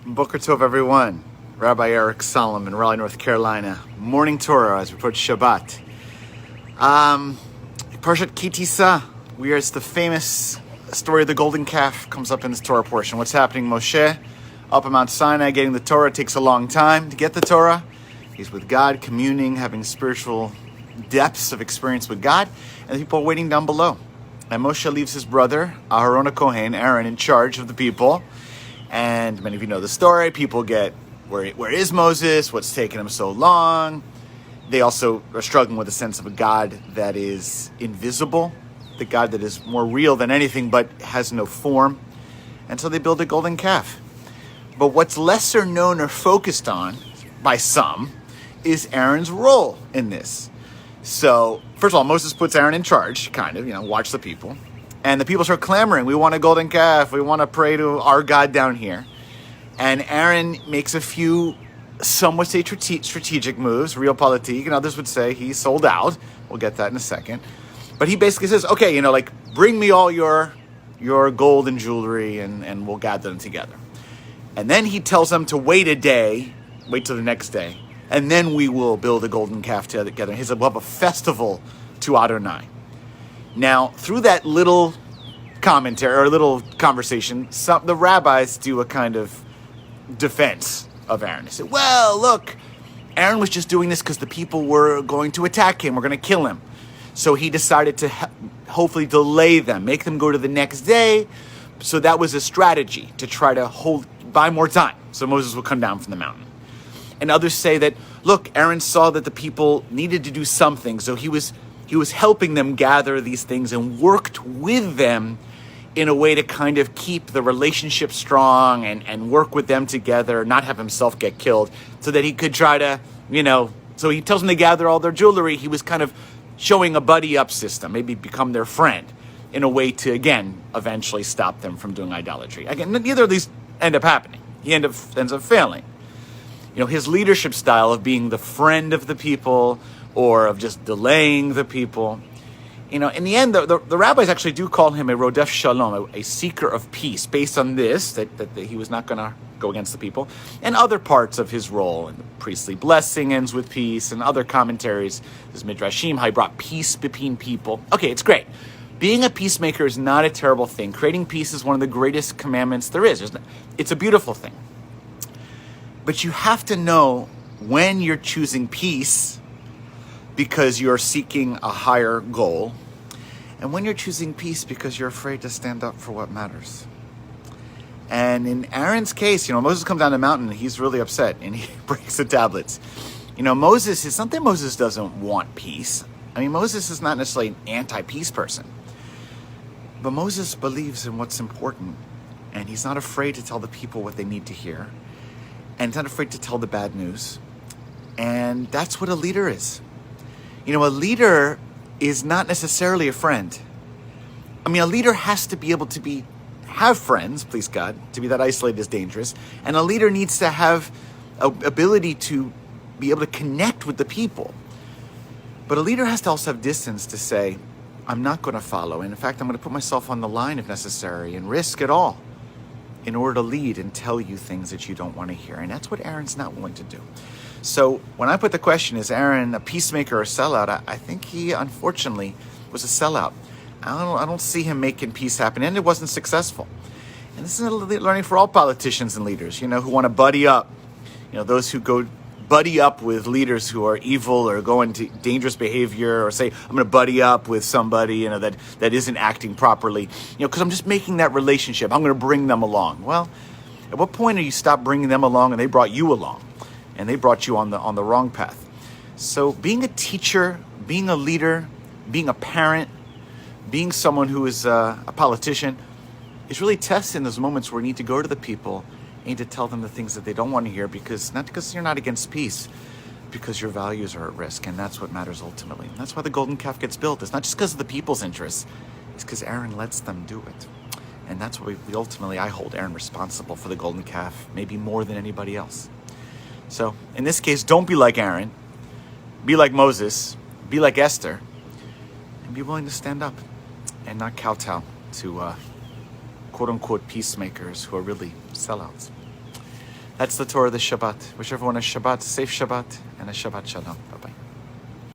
Boker Tov, everyone. Rabbi Eric Solomon, Raleigh, North Carolina. Morning Torah as we approach Shabbat. Parshat Ki Tisa, where it's the famous story of the golden calf comes up in this Torah portion. What's happening? Moshe up on Mount Sinai getting the Torah. It takes a long time to get the Torah. He's with God, communing, having spiritual depths of experience with God, and the people are waiting down below. And Moshe leaves his brother, Aharon HaKohen, Aaron, in charge of the people. And many of you know the story. People get, where is Moses? What's taking him so long? They also are struggling with a sense of a God that is invisible, the God that is more real than anything but has no form. And so they build a golden calf. But what's lesser known or focused on by some is Aaron's role in this. So, first of all, Moses puts Aaron in charge, kind of, watch the people. And the people start clamoring, we want a golden calf, we want to pray to our God down here. And Aaron makes a few, some would say strategic moves, realpolitik, and others would say he sold out. We'll get that in a second. But he basically says, okay, bring me all your gold and jewelry and we'll gather them together. And then he tells them to wait a day, wait till the next day, and then we will build a golden calf together. He said, we'll have a festival to Adonai. Now, through that little commentary or little conversation, the rabbis do a kind of defense of Aaron. They say, well, look, Aaron was just doing this because the people were going to attack him, we're going to kill him. So he decided to hopefully delay them, make them go to the next day. So that was a strategy to try to buy more time so Moses would come down from the mountain. And others say that, look, Aaron saw that the people needed to do something, so he was helping them gather these things and worked with them in a way to kind of keep the relationship strong and work with them together, not have himself get killed, so that he could try to, so he tells them to gather all their jewelry. He was kind of showing a buddy-up system, maybe become their friend, in a way to, again, eventually stop them from doing idolatry. Again, neither of these end up happening. He ends up failing. His leadership style of being the friend of the people or of just delaying the people. In the end, the rabbis actually do call him a Rodef Shalom, a seeker of peace, based on this, that he was not going to go against the people, and other parts of his role. And the priestly blessing ends with peace, and other commentaries, there's Midrashim, how he brought peace between people. Okay, it's great. Being a peacemaker is not a terrible thing. Creating peace is one of the greatest commandments there is. It's a beautiful thing. But you have to know when you're choosing peace because you're seeking a higher goal, and when you're choosing peace because you're afraid to stand up for what matters. And in Aaron's case, Moses comes down the mountain and he's really upset and he breaks the tablets. Moses is something. Moses doesn't want peace. Moses is not necessarily an anti-peace person. But Moses believes in what's important, and he's not afraid to tell the people what they need to hear. And he's not afraid to tell the bad news. And that's what a leader is. A leader is not necessarily a friend. A leader has to be able to have friends, please God. To be that isolated is dangerous. And a leader needs to have an ability to be able to connect with the people. But a leader has to also have distance to say, I'm not going to follow. And in fact, I'm going to put myself on the line if necessary and risk it all in order to lead and tell you things that you don't want to hear. And that's what Aaron's not willing to do. So when I put the question, is Aaron a peacemaker or a sellout? I think he, unfortunately, was a sellout. I don't see him making peace happen, and it wasn't successful. And this is a learning for all politicians and leaders, who want to buddy up. Those who go buddy up with leaders who are evil or go into dangerous behavior, or say, I'm going to buddy up with somebody, that isn't acting properly, because I'm just making that relationship. I'm going to bring them along. Well, at what point do you stop bringing them along and they brought you along? And they brought you on the wrong path. So being a teacher, being a leader, being a parent, being someone who is a politician is really tested in those moments where you need to go to the people and need to tell them the things that they don't want to hear, not because you're not against peace, because your values are at risk, and that's what matters ultimately. And that's why the golden calf gets built. It's not just because of the people's interests, it's because Aaron lets them do it. And that's why I hold Aaron responsible for the golden calf, maybe more than anybody else. So, in this case, don't be like Aaron. Be like Moses. Be like Esther. And be willing to stand up and not kowtow to quote-unquote peacemakers who are really sellouts. That's the Torah this Shabbat. Wish everyone a Shabbat, safe Shabbat, and a Shabbat Shalom. Bye-bye.